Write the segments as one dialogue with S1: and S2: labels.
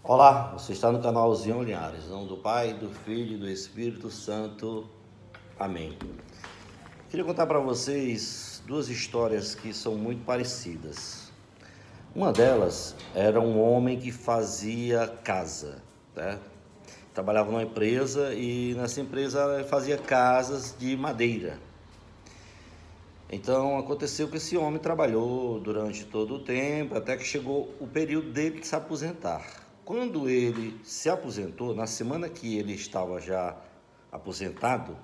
S1: Olá, você está no canal Zion Linhares, em nome do Pai, do Filho e do Espírito Santo. Amém. Queria contar para vocês duas histórias que são muito parecidas. Uma delas era um homem que fazia casa, né? Trabalhava numa empresa e nessa empresa ele fazia casas de madeira. Então aconteceu que esse homem trabalhou durante todo o tempo, até que chegou o período dele de se aposentar. Quando ele se aposentou, na semana que ele estava já aposentado,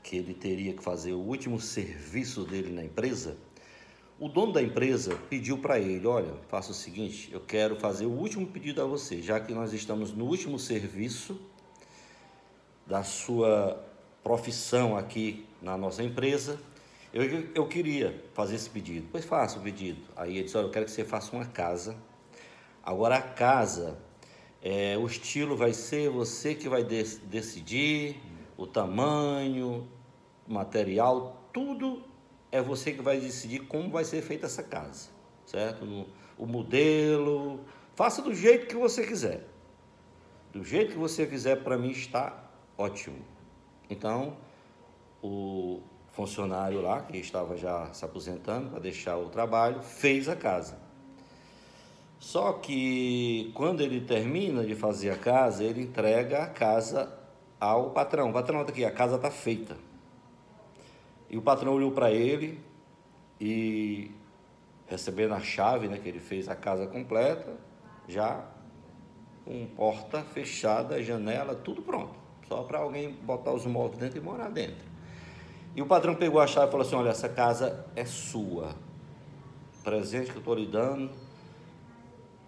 S1: que ele teria que fazer o último serviço dele na empresa, o dono da empresa pediu para ele: olha, faça o seguinte, eu quero fazer o último pedido a você, já que nós estamos no último serviço da sua profissão aqui na nossa empresa, eu queria fazer esse pedido. Pois faça o pedido. Aí ele disse: olha, eu quero que você faça uma casa. Agora a casa, o estilo vai ser você que vai decidir, o tamanho, o material, tudo é você que vai decidir como vai ser feita essa casa, certo? O modelo, faça do jeito que você quiser. Do jeito que você quiser, para mim está ótimo. Então, o funcionário lá, que estava já se aposentando para deixar o trabalho, fez a casa. Só que quando ele termina de fazer a casa, ele entrega a casa ao patrão. O patrão está aqui, a casa está feita. E o patrão olhou para ele e, recebendo a chave, né, que ele fez a casa completa, já com porta fechada, janela, tudo pronto. Só para alguém botar os móveis dentro e morar dentro. E o patrão pegou a chave e falou assim: olha, essa casa é sua. Presente que eu estou lhe dando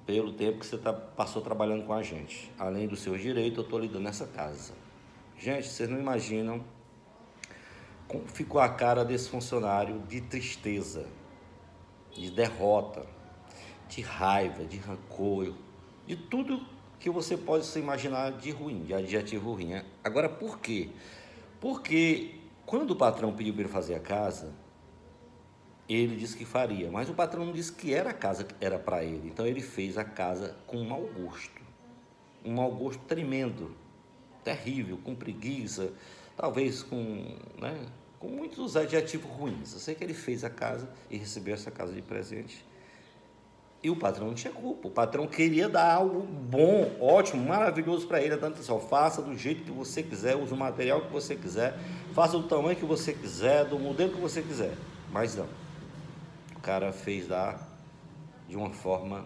S1: pelo tempo que você passou trabalhando com a gente. Além dos seus direitos, eu estou lhe dando essa casa. Gente, vocês não imaginam como ficou a cara desse funcionário de tristeza, de derrota, de raiva, de rancor, de tudo que você pode se imaginar de ruim, de adjetivo ruim. Né? Agora, por quê? Porque quando o patrão pediu para ele fazer a casa, ele disse que faria, mas o patrão não disse que era a casa que era para ele. Então ele fez a casa com um mau gosto tremendo, terrível, com preguiça, talvez com muitos adjetivos ruins. Eu sei que ele fez a casa e recebeu essa casa de presente. E o patrão não tinha culpa. O patrão queria dar algo bom, ótimo, maravilhoso para ele. Tanto só faça do jeito que você quiser, use o material que você quiser, faça do tamanho que você quiser, do modelo que você quiser. Mas não. O cara fez de uma forma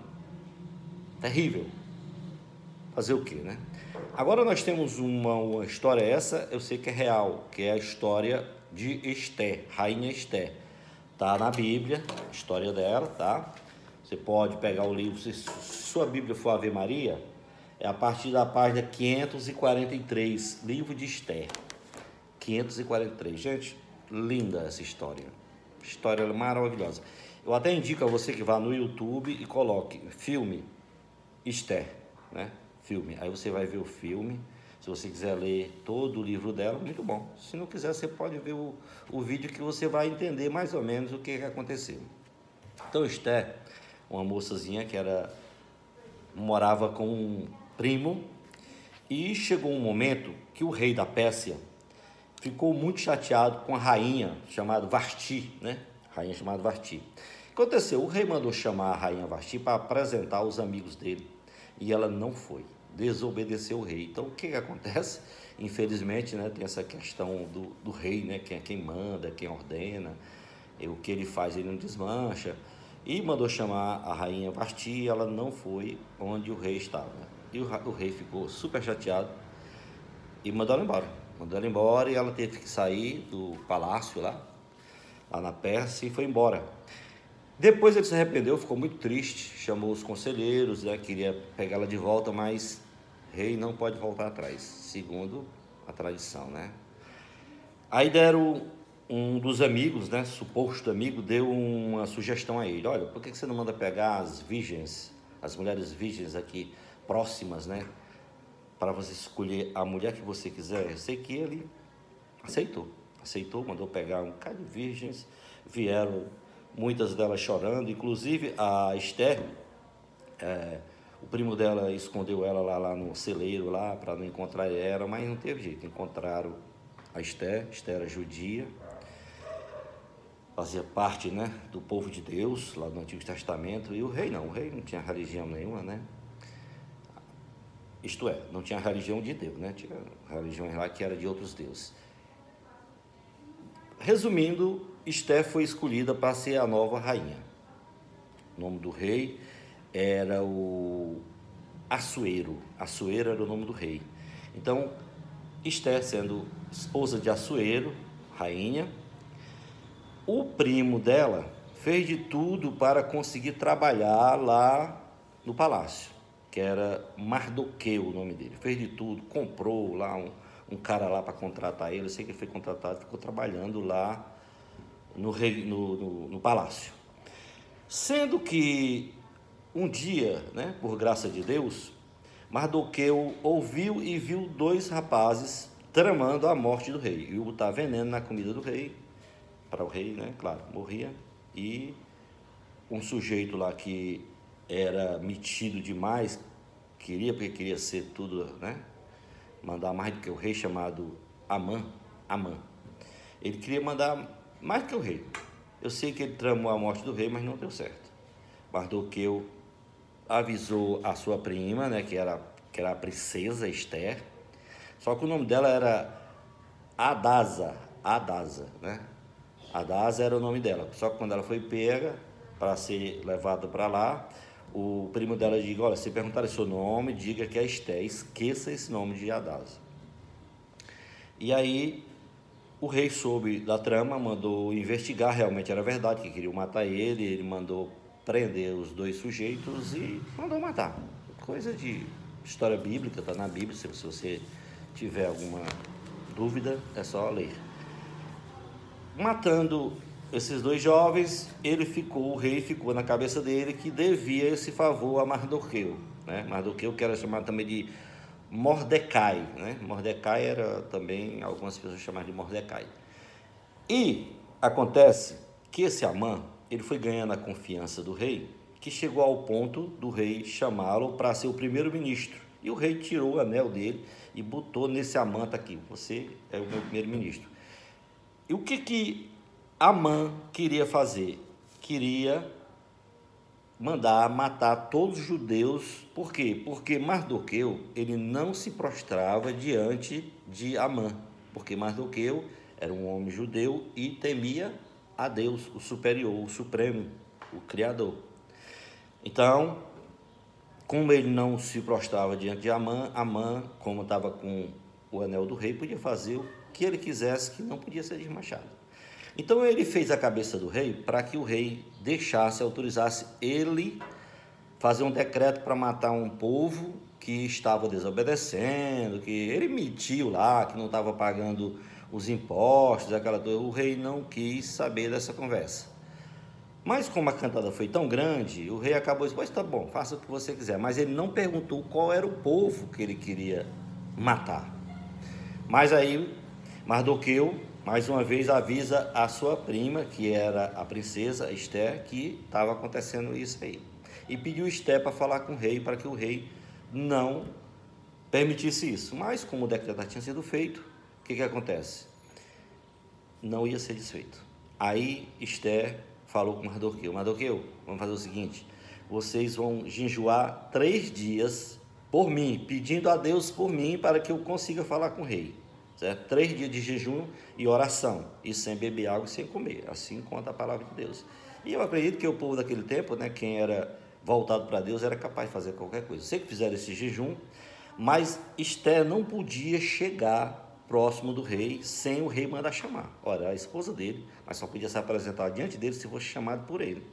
S1: terrível. Fazer o quê, né? Agora nós temos uma história, essa eu sei que é real, que é a história de Esther, Rainha Esther. Tá na Bíblia, a história dela, tá? Você pode pegar o livro, se sua Bíblia for Ave Maria, é a partir da página 543, livro de Esther. 543. Gente, linda essa história. História maravilhosa. Eu até indico a você que vá no YouTube e coloque filme Esther, né? Filme. Aí você vai ver o filme. Se você quiser ler todo o livro dela, muito bom. Se não quiser, você pode ver o vídeo que você vai entender mais ou menos o que aconteceu. Então, Esther, uma moçazinha que morava com um primo, e chegou um momento que o rei da Pérsia ficou muito chateado com a rainha chamada Vasti, né? Rainha chamada Vasti. O que aconteceu? O rei mandou chamar a rainha Vasti para apresentar os amigos dele e ela não foi, desobedeceu o rei. Então o que acontece? Infelizmente, né, tem essa questão do rei, né? Quem manda, quem ordena, o que ele faz ele não desmancha. E mandou chamar a rainha Vasti e ela não foi onde o rei estava. E o rei ficou super chateado e mandou ela embora. Mandou ela embora e ela teve que sair do palácio lá na Pérsia e foi embora. Depois ele se arrependeu, ficou muito triste, chamou os conselheiros, né, queria pegá-la de volta, mas rei não pode voltar atrás, segundo a tradição, né? Aí deram, um dos amigos, né, suposto amigo, deu uma sugestão a ele: olha, por que você não manda pegar as virgens, as mulheres virgens aqui próximas, né, para você escolher a mulher que você quiser? Eu sei que ele aceitou, mandou pegar um bocado de virgens, vieram muitas delas chorando, inclusive a Esther, O primo dela escondeu ela lá no celeiro, lá, para não encontrar ela, mas não teve jeito. Encontraram a Esther. Esther era judia, fazia parte, né, do povo de Deus, lá no Antigo Testamento. E o rei não tinha religião nenhuma, né? Isto é, não tinha religião de Deus, né? Tinha religião lá que era de outros deuses. Resumindo, Esther foi escolhida para ser a nova rainha. O nome do rei era o Assuero. Assuero era o nome do rei. Então, Esther, sendo esposa de Assuero, rainha, o primo dela fez de tudo para conseguir trabalhar lá no palácio, que era Mardoqueu o nome dele. Fez de tudo, comprou lá um cara lá para contratar ele. Eu sei que ele foi contratado, ficou trabalhando lá no palácio. Sendo que um dia, né, por graça de Deus, Mardoqueu ouviu e viu dois rapazes tramando a morte do rei. E botar veneno na comida do rei, para o rei, né, claro, morria. E um sujeito lá que era metido demais, porque queria ser tudo, né, mandar mais do que o rei, chamado Amã. Ele queria mandar mais do que o rei. Eu sei que ele tramou a morte do rei, mas não deu certo. Mardoqueu avisou a sua prima, né, que era a princesa Esther, só que o nome dela era Hadasa, né? Hadasa era o nome dela. Só que quando ela foi pega para ser levada para lá, o primo dela disse: olha, se perguntarem seu nome, diga que é Esther, esqueça esse nome de Hadasa. E aí o rei soube da trama, mandou investigar, realmente era verdade que queriam matar ele. Ele mandou prender os dois sujeitos e mandou matar. Coisa de história bíblica, está na Bíblia. Se você tiver alguma dúvida, é só ler. Matando esses dois jovens, o rei ficou na cabeça dele que devia esse favor a Mardoqueu, né? Mardoqueu, que era chamado também de Mordecai, né? Mordecai era também, algumas pessoas chamavam de Mordecai. E acontece que esse Amã, ele foi ganhando a confiança do rei, que chegou ao ponto do rei chamá-lo para ser o primeiro-ministro. E o rei tirou o anel dele e botou nesse Amã, tá aqui: você é o meu primeiro-ministro. E o que Amã queria fazer? Queria mandar matar todos os judeus. Por quê? Porque Mardoqueu, ele não se prostrava diante de Amã, porque Mardoqueu era um homem judeu e temia a Deus, o superior, o supremo, o criador. Então, como ele não se prostrava diante de Amã, como estava com o anel do rei, podia fazer o que ele quisesse, que não podia ser desmanchado. Então ele fez a cabeça do rei para que o rei autorizasse ele fazer um decreto para matar um povo que estava desobedecendo, que ele mentiu lá, que não estava pagando os impostos, aquela coisa. O rei não quis saber dessa conversa. Mas como a cantada foi tão grande, o rei acabou dizendo: pois tá bom, faça o que você quiser. Mas ele não perguntou qual era o povo que ele queria matar. Mas aí Mardoqueu, mais uma vez, avisa a sua prima, que era a princesa Esther, que estava acontecendo isso aí. E pediu Esther para falar com o rei, para que o rei não permitisse isso. Mas como o decreto tinha sido feito, o que acontece? Não ia ser desfeito. Aí Esther falou com Mardoqueu: Mardoqueu, vamos fazer o seguinte: vocês vão jejuar 3 dias por mim, pedindo a Deus por mim, para que eu consiga falar com o rei. Certo? 3 dias de jejum e oração, e sem beber água e sem comer. Assim conta a palavra de Deus. E eu acredito que o povo daquele tempo, né, quem era voltado para Deus, era capaz de fazer qualquer coisa. Sei que fizeram esse jejum, mas Esther não podia chegar próximo do rei sem o rei mandar chamar. Olha, a esposa dele, mas só podia se apresentar diante dele se fosse chamado por ele.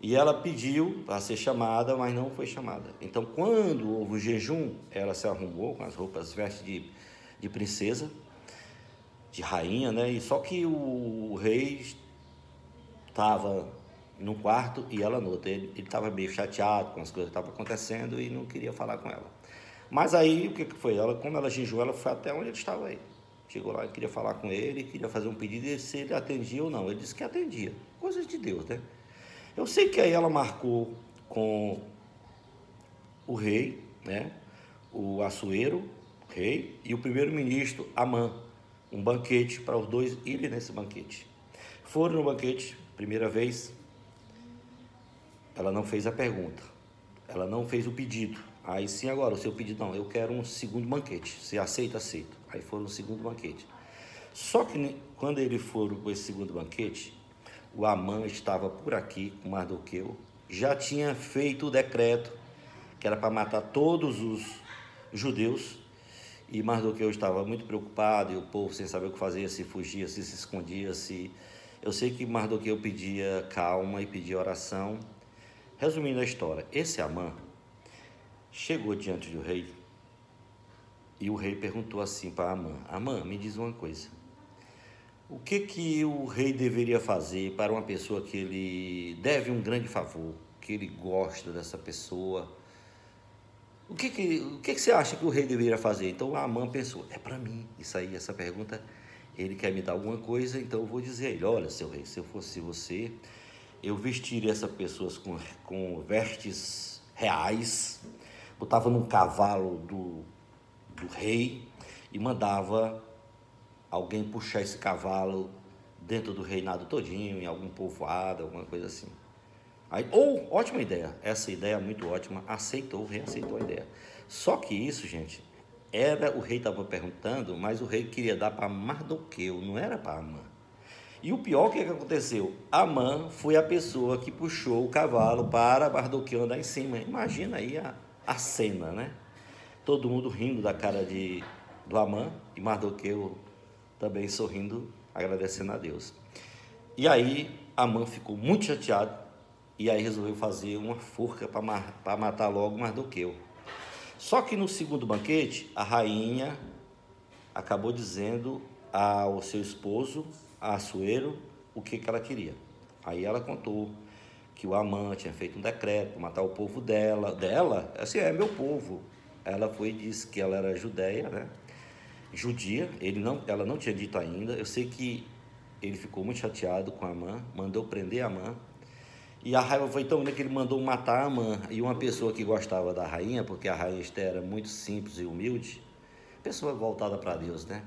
S1: E ela pediu para ser chamada, mas não foi chamada. Então, quando houve o jejum, ela se arrumou com as roupas, vestes de princesa, de rainha, né? E só que o rei estava num quarto e ela no outro. Ele estava meio chateado com as coisas que estavam acontecendo e não queria falar com ela. Mas aí, o que foi? Como ela jejuou, ela foi até onde ele estava aí. Chegou lá e queria falar com ele, queria fazer um pedido, e se ele atendia ou não. Ele disse que atendia. Coisas de Deus, né? Eu sei que aí ela marcou com o rei, né, o Assuero, rei, e o primeiro-ministro Amã, um banquete para os dois irem nesse banquete. Foram no banquete, primeira vez, ela não fez a pergunta, ela não fez o pedido. Aí sim, agora, o seu pedido, não, eu quero um segundo banquete, você aceita? Aceito. Aí foram no segundo banquete. Só que quando eles foram para esse segundo banquete, o Amã estava por aqui com Mardoqueu, já tinha feito o decreto, que era para matar todos os judeus, e Mardoqueu estava muito preocupado, e o povo sem saber o que fazer, se fugia, se escondia, se... Eu sei que Mardoqueu pedia calma e pedia oração. Resumindo a história, esse Amã chegou diante do rei, e o rei perguntou assim para Amã: Amã, me diz uma coisa, o que o rei deveria fazer para uma pessoa que ele deve um grande favor, que ele gosta dessa pessoa? O que você acha que o rei deveria fazer? Então Amã pensou, é para mim isso aí, essa pergunta, ele quer me dar alguma coisa, então eu vou dizer a ele: olha, seu rei, se eu fosse você, eu vestiria essas pessoas com vestes reais, botava num cavalo do rei e mandava alguém puxar esse cavalo dentro do reinado todinho, em algum povoado, alguma coisa assim. Aí, ótima ideia, essa ideia é muito ótima, o rei aceitou a ideia. Só que isso, gente, o rei estava perguntando, mas o rei queria dar para Mardoqueu, não era para Amã. E o pior, o que aconteceu? Amã foi a pessoa que puxou o cavalo para Mardoqueu andar em cima. Imagina aí a cena, né? Todo mundo rindo da cara do Amã e Mardoqueu também sorrindo, agradecendo a Deus. E aí Amã ficou muito chateado e aí resolveu fazer uma forca para matar logo Mardoqueu. Só que no segundo banquete, a rainha acabou dizendo ao seu esposo, a Assuero, o que ela queria. Aí ela contou que o Amã tinha feito um decreto para matar o povo dela, assim, é meu povo. Ela foi e disse que ela era judeia, né? Judia, ela não tinha dito ainda. Eu sei que ele ficou muito chateado com Amã, mandou prender Amã, e a raiva foi tão grande que ele mandou matar Amã. E uma pessoa que gostava da rainha, porque a rainha Esther era muito simples e humilde, pessoa voltada para Deus, né?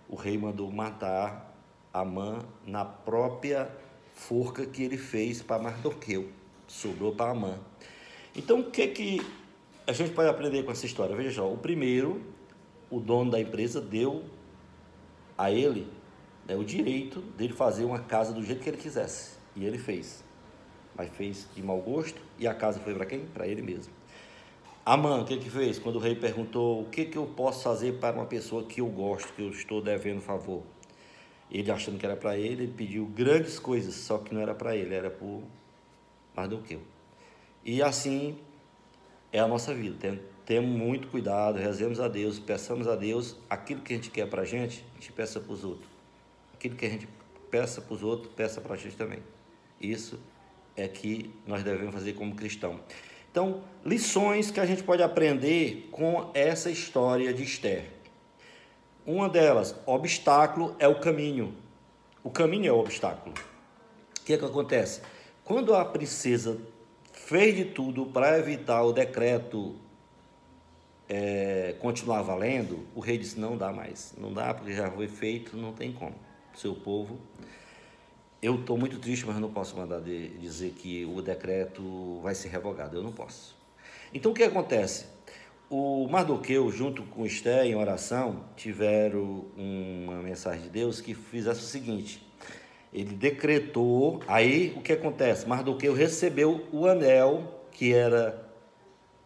S1: O rei mandou matar Amã na própria forca que ele fez para Mardoqueu, sobrou para Amã. Então, o que a gente pode aprender com essa história? Veja só, o dono da empresa deu a ele, né, o direito dele fazer uma casa do jeito que ele quisesse, e ele fez, mas fez de mau gosto, e a casa foi para quem? Para ele mesmo. Amã, o que fez? Quando o rei perguntou: o que eu posso fazer para uma pessoa que eu gosto, que eu estou devendo favor? Ele, achando que era para ele pediu grandes coisas, só que não era para ele, era por Mardoqueu. E assim é a nossa vida. Temos muito cuidado, rezemos a Deus, peçamos a Deus aquilo que a gente quer para a gente peça para os outros. Aquilo que a gente peça para os outros, peça para a gente também. Isso é que nós devemos fazer como cristão. Então, lições que a gente pode aprender com essa história de Esther. Uma delas, obstáculo é o caminho. O caminho é o obstáculo. O que acontece? Quando a princesa fez de tudo para evitar o decreto continuar valendo, o rei disse: não dá mais, não dá, porque já foi feito, não tem como. Seu povo, eu estou muito triste, mas eu não posso mandar dizer que o decreto vai ser revogado, eu não posso. Então o que acontece? O Mardoqueu, junto com Esther, em oração, tiveram uma mensagem de Deus que fizesse o seguinte: ele decretou, aí o que acontece? Mardoqueu recebeu o anel que era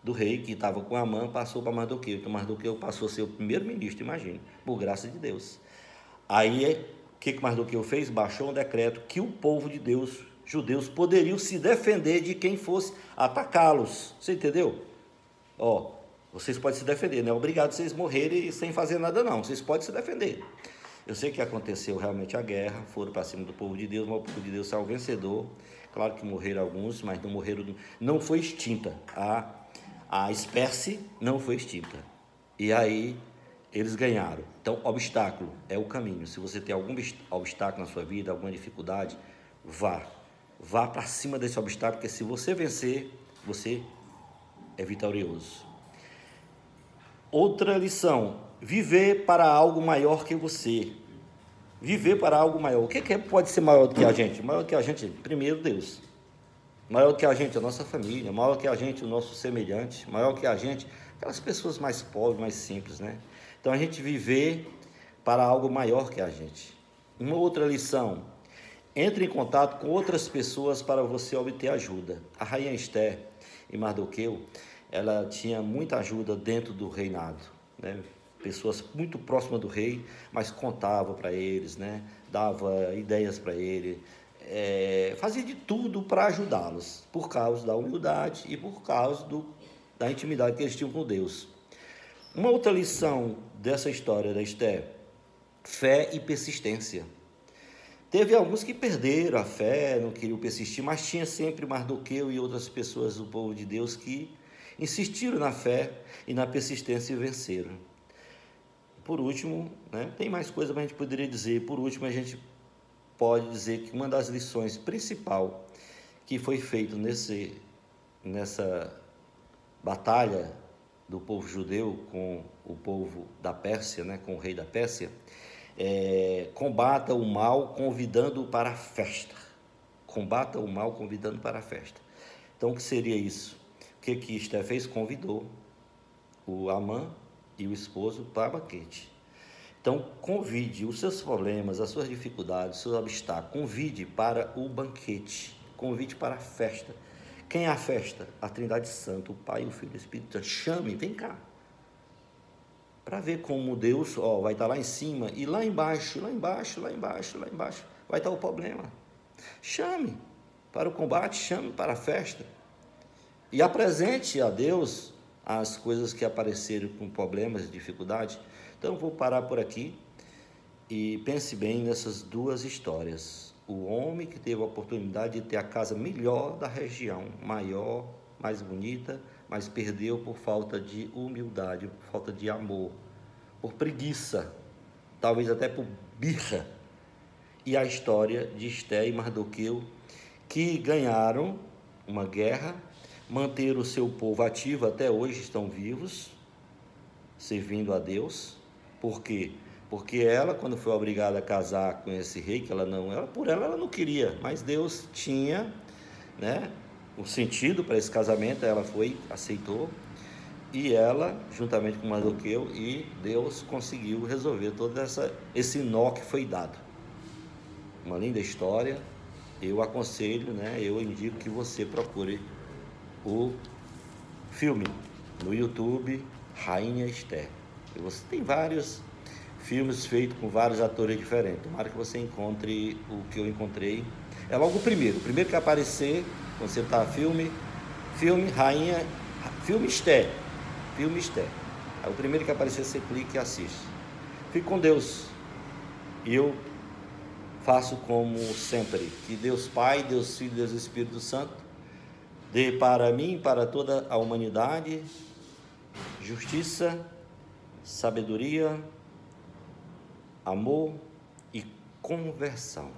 S1: do rei, que estava com Amã, passou para Mardoqueu. Então Mardoqueu passou a ser o primeiro-ministro, imagine, por graça de Deus. Aí o que Mardoqueu fez? Baixou um decreto que o povo de Deus, judeus, poderiam se defender de quem fosse atacá-los. Você entendeu? Vocês podem se defender, não é obrigado vocês morrerem sem fazer nada não, vocês podem se defender. Eu sei que aconteceu realmente a guerra, foram para cima do povo de Deus, mas o povo de Deus saiu vencedor. Claro que morreram alguns, mas não morreram, não foi extinta, a espécie não foi extinta. E aí eles ganharam. Então, obstáculo é o caminho. Se você tem algum obstáculo na sua vida, alguma dificuldade, vá para cima desse obstáculo, porque se você vencer, você é vitorioso. Outra lição: viver para algo maior que você. Viver para algo maior. O que pode ser maior do que a gente? Maior do que a gente, primeiro, Deus. Maior do que a gente, a nossa família. Maior do que a gente, o nosso semelhante. Maior do que a gente, aquelas pessoas mais pobres, mais simples, né? Então, a gente viver para algo maior que a gente. Uma outra lição: entre em contato com outras pessoas para você obter ajuda. A rainha Esther e Mardoqueu, ela tinha muita ajuda dentro do reinado, né? Pessoas muito próximas do rei, mas contava para eles, né? Dava ideias para ele, fazia de tudo para ajudá-los, por causa da humildade e por causa da intimidade que eles tinham com Deus. Uma outra lição dessa história da Esther: fé e persistência. Teve alguns que perderam a fé, não queriam persistir, mas tinha sempre Mardoqueu e outras pessoas do povo de Deus que insistiram na fé e na persistência e venceram. Por último, né, tem mais coisa que a gente poderia dizer. Por último, a gente pode dizer que uma das lições principal que foi feito nessa batalha do povo judeu com o povo da Pérsia, né, com o rei da Pérsia, combata o mal convidando para a festa. Combata o mal convidando para a festa. Então, o que seria isso? O que Esther fez? Convidou o Amã e o esposo para o banquete. Então, convide os seus problemas, as suas dificuldades, os seus obstáculos, convide para o banquete, convide para a festa. Quem é a festa? A Trindade Santa, o Pai, o Filho e o Espírito Santo. Chame, vem cá, para ver como Deus vai estar lá em cima e lá embaixo vai estar o problema. Chame para o combate, chame para a festa e apresente a Deus as coisas que apareceram com problemas e dificuldades. Então, vou parar por aqui e pense bem nessas duas histórias. O homem que teve a oportunidade de ter a casa melhor da região, maior, mais bonita, mas perdeu por falta de humildade, por falta de amor, por preguiça, talvez até por birra. E a história de Esther e Mardoqueu, que ganharam uma guerra, manteram o seu povo ativo, até hoje estão vivos, servindo a Deus. Por quê? Porque ela, quando foi obrigada a casar com esse rei, que ela não queria, mas Deus tinha, né, o sentido para esse casamento, ela aceitou, e ela, juntamente com Mardoqueu, e Deus conseguiu resolver todo esse nó que foi dado. Uma linda história. Eu aconselho, né, eu indico que você procure o filme no YouTube, Rainha Esther. E você tem vários filmes feitos com vários atores diferentes. Tomara que você encontre o que eu encontrei. É logo o primeiro que aparecer, quando você está filme Rainha, filme Esther. Aí o primeiro que aparecer, você clica e assiste. Fique com Deus. E eu faço como sempre, que Deus Pai, Deus Filho, Deus Espírito Santo dê para mim, para toda a humanidade, justiça, sabedoria, amor e conversão.